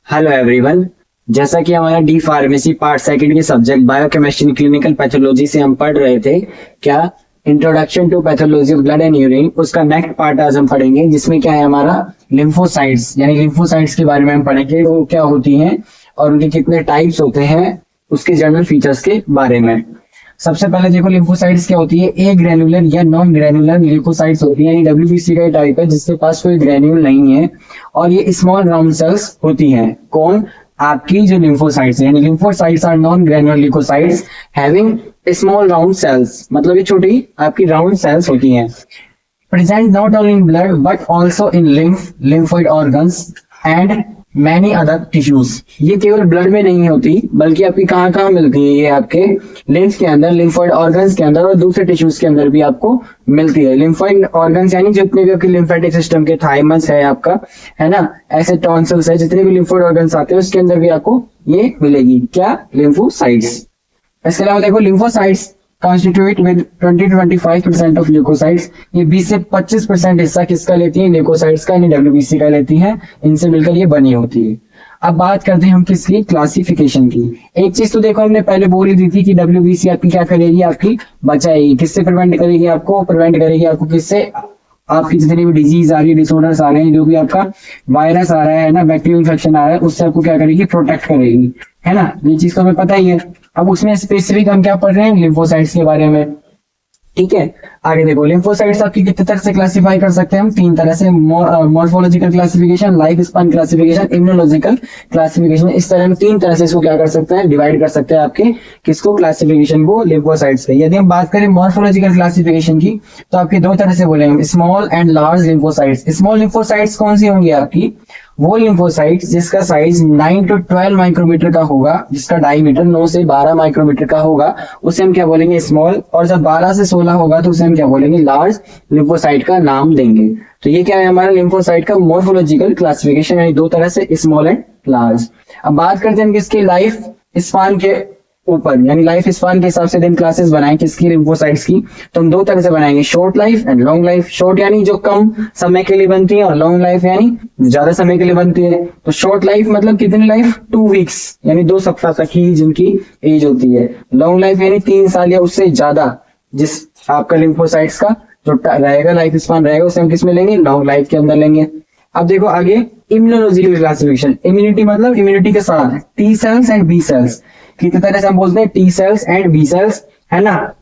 Hello everyone. जैसा कि हमारा डी फार्मेसी पार्ट सेकंड के सब्जेक्ट बायोकेमिस्ट्री क्लिनिकल पैथोलॉजी से हम पढ़ रहे थे क्या introduction to pathology of blood and urine, उसका नेक्स्ट पार्ट आज हम पढ़ेंगे जिसमें क्या है हमारा लिम्फोसाइट्स, यानी लिम्फोसाइट्स के बारे में हम पढ़ेंगे। वो क्या होती हैं और उनके कितने टाइप्स होते हैं, उसके जनरल फीचर्स के बारे में। सबसे पहले देखो लिम्फोसाइट्स क्या होती है। ए ग्रेनुलर या नॉन ग्रेनुलर लिम्फोसाइट्स होती है, यानी डब्ल्यूबीसी का टाइप है जिसके पास कोई ग्रेन्यूल नहीं है और ये स्मॉल राउंड सेल्स होती हैं। कौन? आपकी जो लिम्फोसाइट्स है, यानी lymphocytes are non granular lymphocytes having small round cells, मतलब ये छोटी आपकी राउंड सेल्स होती हैं। Present not only in blood but also in lymphoid organs and many other tissues. ये केवल ब्लड में नहीं होती बल्कि आपकी कहाँ कहाँ मिलती है, ये आपके लिम्फ के अंदर, लिम्फोइड ऑर्गन्स के अंदर और दूसरे टिश्यूज के अंदर भी आपको मिलती है। लिम्फोइड ऑर्गन्स यानी जितने भी आपके लिम्फेटिक सिस्टम के, थाइमस है आपका, है ना, ऐसे टॉन्सिल्स है, जितने भी लिम्फोइड ऑर्गन्स आते हैं उसके अंदर भी आपको ये मिलेगी। क्या? लिम्फोसाइट्स। इसके अलावा देखो lymphocytes constitute with 20 to 25% of leukocytes. ये 20 से 25% हिस्सा किसका लेती है? ल्यूकोसाइट्स का, यानी डब्ल्यूबीसी का लेती है। इनसे मिलकर ये बनी होती है। अब बात करते हैं हम किसकी? क्लासिफिकेशन की। एक चीज तो देखो हमने पहले बोल ही दी थी कि डब्ल्यूबीसी आपकी क्या करेगी? आपकी बचाएगी। किससे प्रिवेंट करेगी? आपको प्रिवेंट करेगी आपको किससे? आपकी जितनी भी डिजीज आ रही है, डिसऑर्डर्स आ रहे हैं, जो भी आपका वायरस आ रहा है ना, बैक्टीरियल इन्फेक्शन आ रहा है, उससे आपको क्या करेगी? प्रोटेक्ट करेगी, है ना। ये चीज तो हमें पता ही है। अब उसमें स्पेसिफिक हम क्या पढ़ रहे हैं? लिम्फोसाइट्स के बारे में। ठीक है, आगे देखो लिम्फोसाइट्स आपकी कितने तरह से क्लासिफाई कर सकते हैं हम? 3 तरह से। Morphological classification, life span classification, immunological classification. इस तरह हम 3 तरह से इसको क्या कर सकते हैं? डिवाइड कर सकते हैं आपके किसको? क्लासिफिकेशन को, लिम्फोसाइट्स पे। यदि हम बात करें मॉर्फोलॉजिकल क्लासिफिकेशन की तो आपके 2 तरह से बोलेंगे, small and large lymphocytes. Small lymphocytes कौन सी होंगी? आपकी वो लिम्फोसाइट्स जिसका साइज 9 to 12 माइक्रोमीटर का होगा, जिसका डायमीटर 9 से 12 माइक्रोमीटर का होगा, उसे हम क्या बोलेंगे? स्मॉल। और जब 12 से 16 होगा तो उसे हम क्या बोलेंगे? लार्ज लिम्फोसाइट का नाम देंगे। तो ये क्या है हमारा लिम्फोसाइट का मॉर्फोलॉजिकल क्लासिफिकेशन, यानी 2 तरह से, स्मॉल एंड लार्ज। अब बात करते हैं किसकी? लाइफ स्पान के ऊपर, यानी लाइफ स्पान के हिसाब से दिन क्लासेस बनाएं किसकी? लिम्फोसाइट्स की। तो हम 2 तरह से बनाएंगे, short life and long life. Short यानी जो कम समय के लिए बनती है और लॉन्ग लाइफ यानी ज्यादा समय के लिए बनती है। तो शॉर्ट लाइफ मतलब कितनी लाइफ? 2 वीक्स, यानी 2 सप्ताह तक ही जिनकी एज होती है। लॉन्ग लाइफ यानी 3 साल या उससे ज्यादा, जिस आपका लिम्फोसाइट्स का जो रहेगा, लाइफ स्पान रहेगा, उसे हम किस में लेंगे? लॉन्ग लाइफ के अंदर लेंगे। अब देखो आगे इम्यूनोलॉजिकल क्लासिफिकेशन। इम्यूनिटी मतलब इम्यूनिटी के साथ T cells and B cells. कितने तरह से हम बोलते हैं? T cells and B cells, है ना।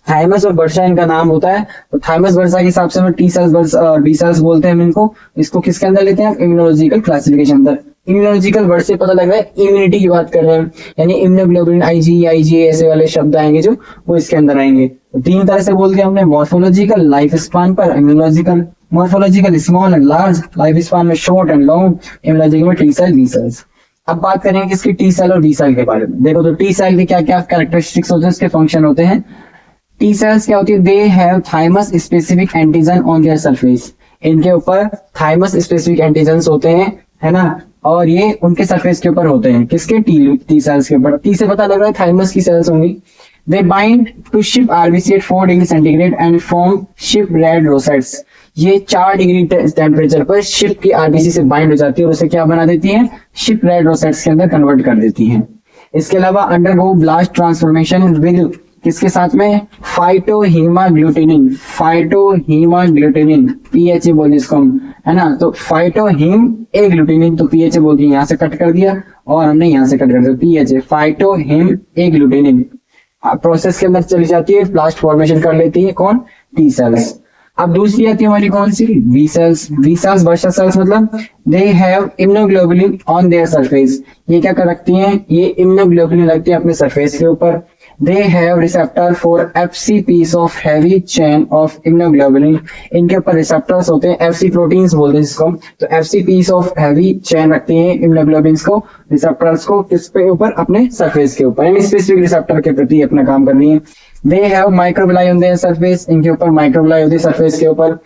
थाइमस और वर्षा इनका नाम होता है। तो थाइमस वर्षा के हिसाब से हम टी सेल्स और बी सेल्स बोलते हैं इनको। इसको किसके अंदर लेते हैं? इम्यूनोलॉजिकल क्लासिफिकेशन अंदर। इम्यूनोलॉजिकल वर्ड से पता लग रहा है इम्यूनिटी की बात कर रहे हैं, यानी इम्यूनोग्लोबुलिन, आईजी ऐसे वाले शब्द आएंगे जो वो इसके अंदर आएंगे। तो 3 तरह से बोल दिया हमने, मॉर्फोलॉजिकल लाइफ स्पान पर, immunological morphological small and large, life span में शॉर्ट एंड लॉन्ग, इम्यूनोलॉजिकल में टी सेल बी सेल्स। अब बात करेंगे किसकी? टी सेल और बी सेल के बारे में। देखो तो टी सेल के क्या क्या कैरेक्टरिस्टिक्स होते हैं, उसके फंक्शन होते हैं। टी सेल्स क्या होती है? They have thymus specific antigen on their surface. इनके ऊपर थाइमस स्पेसिफिक एंटीजन होते हैं, है ना, और ये उनके सरफेस के ऊपर होते हैं। किसके? टी सेल्स के ऊपर। टी से पता लग रहा है थाइमस की सेल्स होंगी। They bind to sheep RBC at 4 degree centigrade and form sheep red rosettes. ये 4 डिग्री टेम्परेचर पर शिप की आरबीसी से बाइंड हो जाती है और उसे क्या बना देती है? शिप रेड रोसेट्स के अंदर कन्वर्ट कर देती है। इसके अलावा अंडरगो ब्लास्ट ट्रांसफॉर्मेशन विद किसके साथ में? फाइटोहीमाग्लूटिनिन। फाइटोहीमाग्लूटिनिन पीएचए बोल इसको हम, है ना। तो फाइटोहीम ए ग्लूटिनिन, तो पीएचए बोल दिया, यहाँ से कट कर दिया और हमने यहाँ से कट कर दिया पीएचए, फाइटोहीम ए ग्लूटिनिन। प्रोसेस के अंदर चली जाती है, ब्लास्ट फॉर्मेशन कर लेती है। कौन? T cells. अब दूसरी आती है हमारी कौन सी? B cells. बी सेल्स वर्षा सेल्स मतलब they have immunoglobulin on their surface. ये क्या कर रखती हैं? ये इम्यूनोग्लोबुलिन रखती है अपने सरफेस के ऊपर। They have receptor for FC piece of heavy chain of immunoglobulin. इनके ऊपर रिसेप्टर्स होते हैं, एफसी प्रोटीन्स बोलते हैं जिसको। तो FC piece of heavy chain रखती हैं इम्यूनोग्लोबुलिन को, रिसेप्टर्स को, किस पे ऊपर? अपने सरफेस के ऊपर, यानी स्पेसिफिक रिसेप्टर के प्रति अपना काम कर रही है। They have microvilli on their surface. इनके ऊपर माइक्रोबिलाई होती है सरफेस के ऊपर।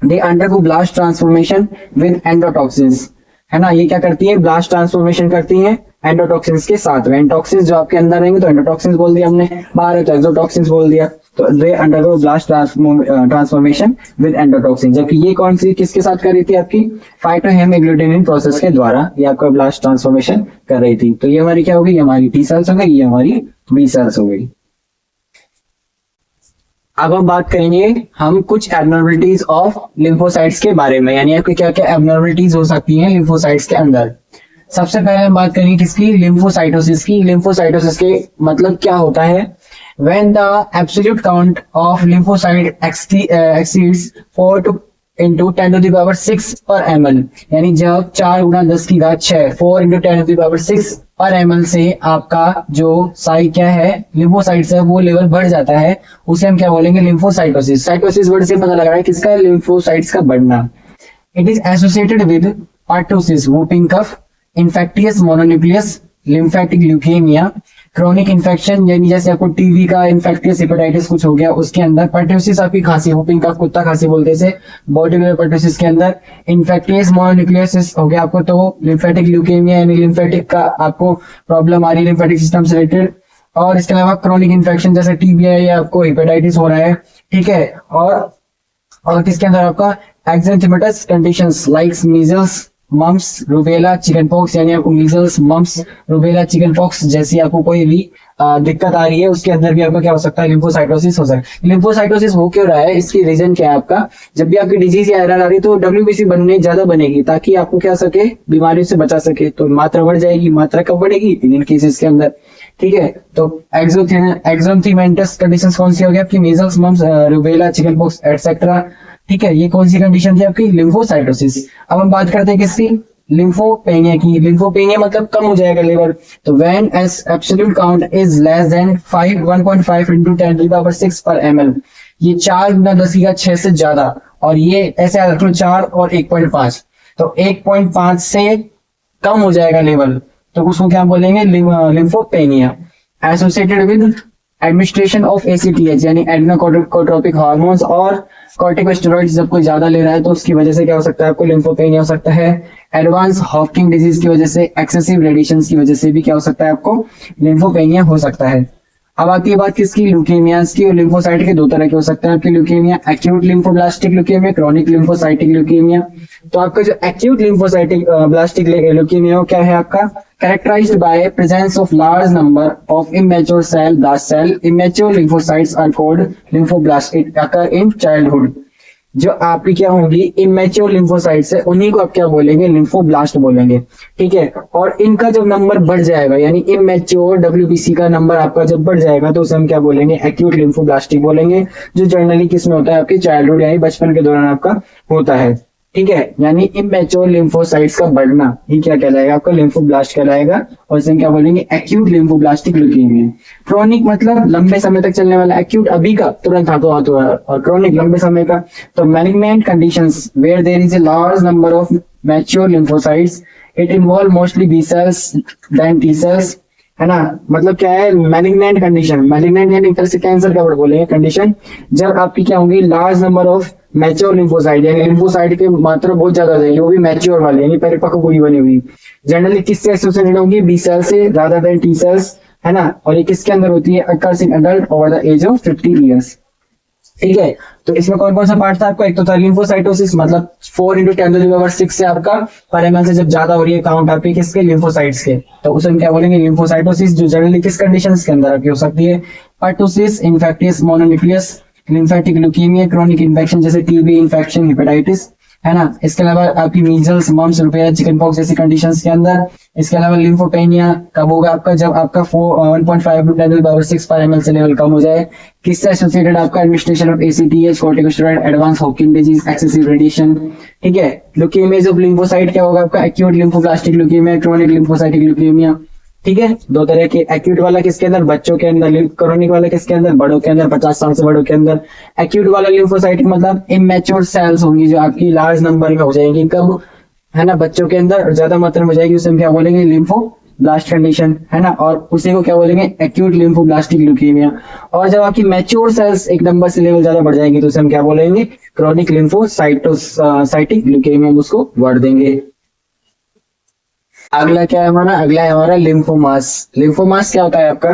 They undergo blast transformation with endotoxins, है ना। ये क्या करती है? ब्लास्ट ट्रांसफॉर्मेशन करती है एंडोटॉक्सिन्स के साथ में। एंडोटॉक्सिन्स जो आपके अंदर रहेंगे तो एंडोटॉक्सिन्स बोल दिया हमने, बाहर है तो एक्सोटॉक्सिन्स बोल दिया। तो दे undergo blast transformation with endotoxin, जबकि ये कौन सी किसके साथ कर रही थी आपकी फाइटोहेमोग्लूटिनिन प्रोसेस के द्वारा ये आपका ब्लास्ट ट्रांसफॉर्मेशन कर रही थी। तो ये हमारी क्या होगी, हमारी टी सेल्स हो गई, ये हमारी बी सेल्स हो गई। अब हम बात करेंगे हम कुछ एबनॉर्मलिटीज ऑफ लिम्फोसाइट्स के बारे में, यानी आपके क्या क्या एबनॉर्मलिटीज हो सकती हैं लिम्फोसाइट्स के अंदर। सबसे पहले हम बात करेंगे किसकी, लिम्फोसाइटोसिस की। लिम्फोसाइटोसिस के मतलब क्या होता है, when the absolute count of lymphocyte exceeds 4 to into 10 to the power 6 per ml, यानी जब 4 गुना 10 की घात 6 4 into 10 to the power 6 पर ml से आपका जो साइट क्या है लिम्फोसाइट्स है वो लेवल बढ़ जाता है, उसे हम क्या बोलेंगे, लिम्फोसाइटोसिस। साइटोसिस वर्ड से पता लग रहा है किसका, लिम्फोसाइट्स का बढ़ना। It is associated with pertussis, whooping cough, infectious mononucleosis lymphatic leukaemia, chronic infection, यानी जैसे आपको टीबी का इन्फेक्टियस हेपेटाइटिस कुछ हो गया उसके अंदर, पर्टोसिस आपकी खांसी, वूपिंग कफ कुत्ता खांसी बोलते हैं, बॉडी में पर्टोसिस के अंदर, इन्फेक्टियस मोनोन्यूक्लियोसिस हो गया आपको, तो लिम्फेटिक ल्यूकेमिया यानी लिम्फेटिक का आपको प्रॉब्लम आ रही है लिम्फेटिक सिस्टम से रिलेटेड, और इसके अलावा क्रोनिक इन्फेक्शन जैसे टीबी है या आपको हेपेटाइटिस हो रहा है, ठीक है। और किसके अंदर आपका exanthematous conditions like measles, mumps, rubella, chicken pox, यानी आपको measles, mumps, rubella, chicken pox जैसी आपको कोई भी दिक्कत आ रही है उसके अंदर भी आपका क्या हो सकता है, लिम्फोसाइटोसिस हो सकता है। लिम्फोसाइटोसिस हो क्यों रहा है, इसकी रीजन क्या है आपका, जब भी आपकी डिजीज या एरर आ रही है तो डब्ल्यूबीसी बनने ज्यादा बनेगी ताकि आपको क्या सके, बीमारियों से बचा सके, तो मात्रा बढ़ जाएगी। मात्रा कब बढ़ेगी, इन केसेस के अंदर, ठीक है। तो एक्सोथीमेंटस कंडीशंस कौन सी हो गई आपकी, measles, mumps, rubella, chicken pox etcetera, ठीक है। ये कौन सी कंडीशन थी आपकी, लिम्फोसाइटोसिस। अब हम बात करते हैं किसकी, लिम्फोपेनिया की। लिम्फोपेनिया मतलब कम हो जाएगा लेवल, तो when S absolute count is less than 1.5 into 10 to the power 6 per ml, ये 4 गुना 10 की घात 6 से ज्यादा, और ये ऐसे याद रखो 4 और 1.5, तो 1.5 से कम हो जाएगा लेवल, तो उसको क्या बोलेंगे, lymphopenia. Associated with administration of ACTH यानी एड्रेनोकोर्टिक हार्मोन्स और कॉर्टिकोस्टेरॉइड्स जब कोई ज्यादा ले रहा है तो उसकी वजह से क्या हो सकता है आपको लिम्फोपेनिया हो सकता है। एडवांस हॉकिंग डिजीज की वजह से, एक्सेसिव रेडिएशन की वजह से भी क्या हो सकता है आपको लिम्फोपेनिया हो सकता है। अब आती है बात किसकी, ल्यूकेमियाज की। और लिम्फोसाइट के दो तरह के हो सकते हैं आपके leukaemia, acute lymphoblastic leukaemia, chronic lymphocytic leukaemia. तो आपका जो एक्यूट लिम्फोसाइटिक ब्लास्टिक ल्यूकेमिया क्या है आपका, characterized by presence of large number of immature cell blast cell. Immature lymphocytes are called lymphoblasts. It occur in childhood. जो आपकी क्या होंगी इमेच्योर लिम्फोसाइट्स है उन्हीं को आप क्या बोलेंगे, लिम्फोब्लास्ट बोलेंगे, ठीक है। और इनका जब नंबर बढ़ जाएगा यानी इमेच्योर डब्ल्यूबीसी का नंबर आपका जब बढ़ जाएगा तो उसे हम क्या बोलेंगे, एक्यूट लिम्फोब्लास्टिक बोलेंगे, जो जनरली किसमें होता है आपके चाइल्डहुड यानी बचपन के दौरान आपका होता है, ठीक है। यानी इमेच्योर लिम्फोसाइट्स का बढ़ना ही क्या कहलाएगा आपका, लिम्फोब्लास्ट कहलाएगा, और इसे क्या बोलेंगे, एक्यूट लिम्फोब्लास्टिक ल्यूकेमिया। क्रोनिक मतलब लंबे समय तक चलने वाला, एक्यूट अभी का तुरंत हाथों हाथों है, और क्रोनिक लंबे समय का। तो malignant conditions where there is a large number of mature lymphocytes, it involve mostly B cells then T cells, है ना। मतलब क्या है मैलिग्नेंट कंडीशन, मैलिग्नेंट यानी एक तरह से कैंसर का वर्ड बोलेंगे कंडीशन, जब आपकी क्या होंगी large number of mature lymphocyte यानी लिम्फोसाइट की मात्रा बहुत ज्यादा हो जाएगी, वो भी मैच्योर वाली यानी परिपक्व पूरी बनी हुई। जनरली किससे एसोसिएटेड होंगी, बी सेल से रादर देन टी सेल्स, है ना। और ये किसके अंदर होती है, occurs in adult over the age of 50 years, ठीक है। तो इसमें कौन कौन सा पार्ट था आपको, एक तो था लिम्फोसाइटोसिस मतलब 4 into 10 to the power 6 से आपका पर एमएल से जब ज्यादा हो रही है काउंट आपकी किसके, लिम्फोसाइट्स के, तो उसे हम क्या बोलेंगे, लिम्फोसाइटोसिस, जो जनरली किस कंडीशंस के अंदर आपकी हो सकती है, pertussis, infectious mononucleosis lymphatic leukaemia, chronic infection जैसे टीबी इन्फेक्शन, हेपेटाइटिस, है ना। इसके अलावा आपकी measles, mumps, rubella, chicken pox जैसी कंडीशंस के अंदर। इसके अलावा लिम्फोपेनिया कब होगा आपका, जब आपका 1.5 to 10 to the power 6 पर एमएल से लेवल कम हो जाए। किससे एसोसिएटेड आपका, administration of ACTH, corticosteroid, advance Hawking disease, excessive radiation, ठीक है। ल्यूकेमिया ऑफ लिम्फोसाइट क्या होगा आपका, acute lymphoblastic leukaemia, chronic lymphocytic leukaemia, ठीक है। दो तरह के, एक्यूट वाला किसके अंदर, बच्चों के अंदर, क्रोनिक वाला किसके अंदर, बड़ों के अंदर, 50 साल से बड़ों के अंदर। एक्यूट वाला लिम्फोसाइटिक मतलब इमेच्योर सेल्स होंगी जो आपकी लार्ज नंबर में हो जाएंगी, कब, है ना, बच्चों के अंदर ज्यादा मात्रा में हो जाएगी, उसे हम क्या बोलेंगे, लिम्फोब्लास्ट कंडीशन, है ना। और उसी को क्या बोलेंगे, एक्यूट लिम्फोब्लास्टिक ल्यूकेमिया। और जब आपकी मैच्योर सेल्स एक नंबर से लेवल ज्यादा बढ़ जाएंगी तो उसे हम क्या बोलेंगे, क्रोनिक लिम्फोसाइटिक ल्यूकेमिया, उसको वर्ड देंगे। अगला क्या है हमारा, अगला है हमारा लिम्फोमास। लिम्फोमास क्या होता है आपका,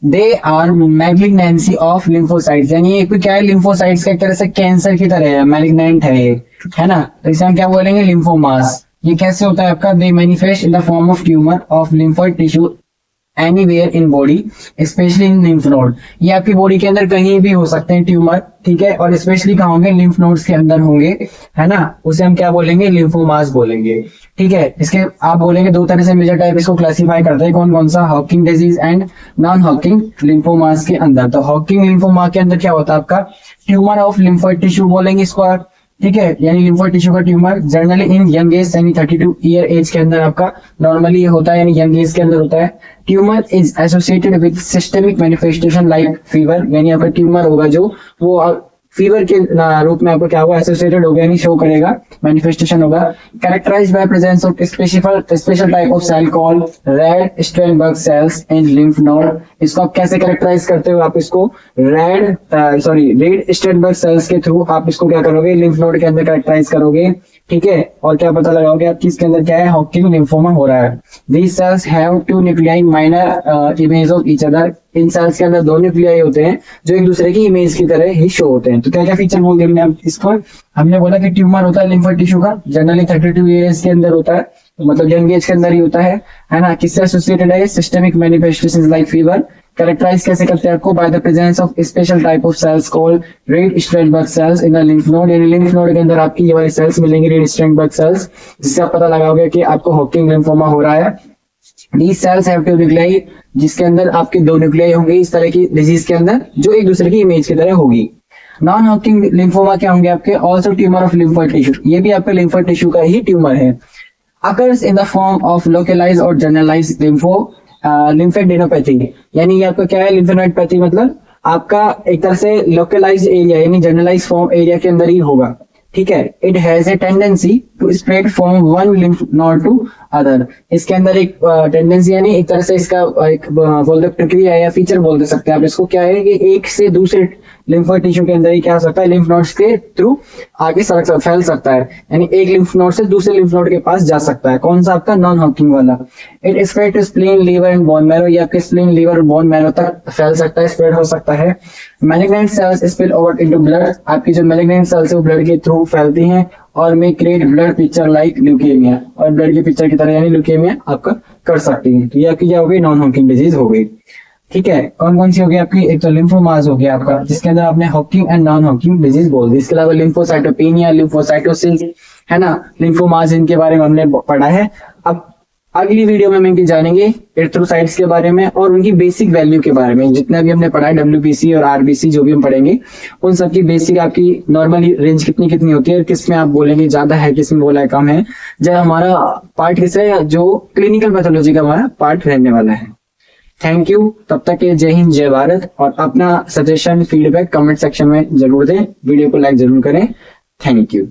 they are malignancy of lymphocytes, यानी ये क्या है, लिम्फोसाइट्स का एक तरह से कैंसर की तरह है, मैलिग्नेंट है ये, है ना। तो इसे हम क्या बोलेंगे, लिम्फोमास। ये कैसे होता है आपका, they manifest in the form of tumour of lymphoid tissue anywhere in body specially in lymph node. ये आपकी बॉडी के अंदर कहीं भी हो सकते हैं ट्यूमर, ठीक है, और स्पेशली कहाँ होंगे, लिम्फ नोड्स के अंदर होंगे, है ना। उसे हम क्या बोलेंगे, लिम्फोमास बोलेंगे, ठीक है। इसके आप बोलेंगे दो तरह से मेजर टाइप इसको क्लासीफाई करते हैं, कौन कौन सा, Hawking disease and non Hawking lymphomas के अंदर। तो हॉकिंग लिम्फोमा के अंदर क्या होता है आपका, ट्यूमर ऑफ लिम्फोइड टिश्यू बोलेंगे इसको आप, ठीक है, यानी लिम्फोइड टिश्यू का tumour generally in young age, यानी 32 ईयर एज के अंदर आपका नॉर्मली ये होता है, यानी यंग एज के अंदर होता है। Tumour is associated with systemic manifestation like fever, यानी आपका ट्यूमर होगा जो वो फीवर के रूप में आपको क्या होगा, एसोसिएटेड होगा, यानी शो करेगा, मैनिफेस्टेशन होगा। Characterised by presence of special type of cell called Reed Sternberg cells in lymph node. इसको आप कैसे कैरेक्टराइज करते हो, आप इसको रेड स्ट्रेनबर्ग सेल्स के थ्रू आप इसको क्या करोगे, लिम्फ नोड के अंदर कैरेक्टराइज करोगे, ठीक है। और क्या पता लगाओगे आप किसके अंदर क्या है, हॉकिंग लिम्फोमा हो रहा है। These cells have two nuclei minor image of each other। इन सेल्स के अंदर दो न्यूक्लियाई होते हैं जो एक दूसरे की इमेज की तरह ही शो होते हैं। तो क्या क्या फीचर बोल दिए हमने इसको, हमने बोला कि ट्यूमर होता है लिम्फोइड टिश्यू का, जनरली 32 ईयर्स के अंदर होता है, मतलब यंग एज के अंदर ही होता है ना। किससे एसोसिएटेड है, systemic manifestations like fever. Characterise कैसे करते हैं आपको, by the presence of special type of cells called Reed Sternberg cells in the lymph node, यानी लिम्फ नोड के अंदर आपकी ये वाली सेल्स मिलेंगी, रेड स्ट्रेनबर्ग सेल्स, जिससे आप पता लगाओगे कि आपको हॉकिंग लिम्फोमा हो रहा है। These cells have two nuclei, जिसके अंदर आपके दो न्यूक्लियाई होंगे इस तरह की डिजीज के अंदर, जो एक दूसरे की इमेज की तरह होगी। नॉन हॉकिंग लिम्फोमा क्या होंगे आपके, also tumour of lymphoid tissue, ये भी आपके लिम्फोइड टिश्यू का ही ट्यूमर है। Occurs in the form of localised और जनरलाइज्ड लिम्फेडेनोपैथी, यानी ये आपका क्या है, लिम्फेनोइडपैथी, मतलब आपका एक तरह से लोकलाइज्ड एरिया यानी जनरलाइज फॉर्म एरिया के अंदर ही होगा, ठीक है। It has a tendency to spread from one lymph node to other. इसके अंदर एक टेंडेंसी यानी एक तरह से इसका एक बोलते प्रक्रिया या फीचर बोल सकते हैं आप इसको, क्या है कि एक से दूसरे लिम्फोइड टिश्यू के अंदर ही क्या हो सकता है, लिम्फ नोड्स के थ्रू आगे फैल सकता है, यानी एक लिम्फ नोड से दूसरे लिम्फ नोड के पास जा सकता है। कौन सा आपका, नॉन हॉकिंग वाला। It spread to spleen, liver and bone marrow, ये आपके स्प्लीन, लीवर और बोन मैरो तक फैल सकता है, स्प्रेड हो सकता है। Malignant cells spill over into blood, आपकी जो मैलिग्नेंट सेल्स है वो ब्लड के थ्रू फैलती हैं और में create blood picture like leukaemia, और ब्लड की पिक्चर की तरह यानी ल्यूकेमिया आपका कर सकती है। तो ये आपकी क्या हो गई, नॉन हॉकिंग डिजीज हो गई, ठीक है। कौन कौन सी हो गई आपकी, एक तो लिम्फोमास हो गया आपका, जिसके अंदर आपने Hawking and non Hawking disease बोल दी। इसके अलावा लिम्फोसाइटोपेनिया, लिम्फोसाइटोसिस, है ना, लिम्फोमास, इनके बारे में हमने पढ़ा है। अब अगली वीडियो में हम इनकी जानेंगे एरिथ्रोसाइट्स के बारे में और उनकी बेसिक वैल्यू के बारे में। जितना भी हमने पढ़ा है WBC और RBC जो भी हम पढ़ेंगे, उन सब की बेसिक आपकी नॉर्मल रेंज कितनी कितनी होती है और किस में आप बोलेंगे ज्यादा है, किस में बोला है कम है। जब हमारा पार्ट किस है, जो क्लिनिकल पैथोलॉजी का हमारा पार्ट रहने वाला है। थैंक यू, तब तक के जय हिंद जय भारत। और अपना सजेशन फीडबैक कमेंट सेक्शन में जरूर दें, वीडियो को लाइक जरूर करें। Thank you.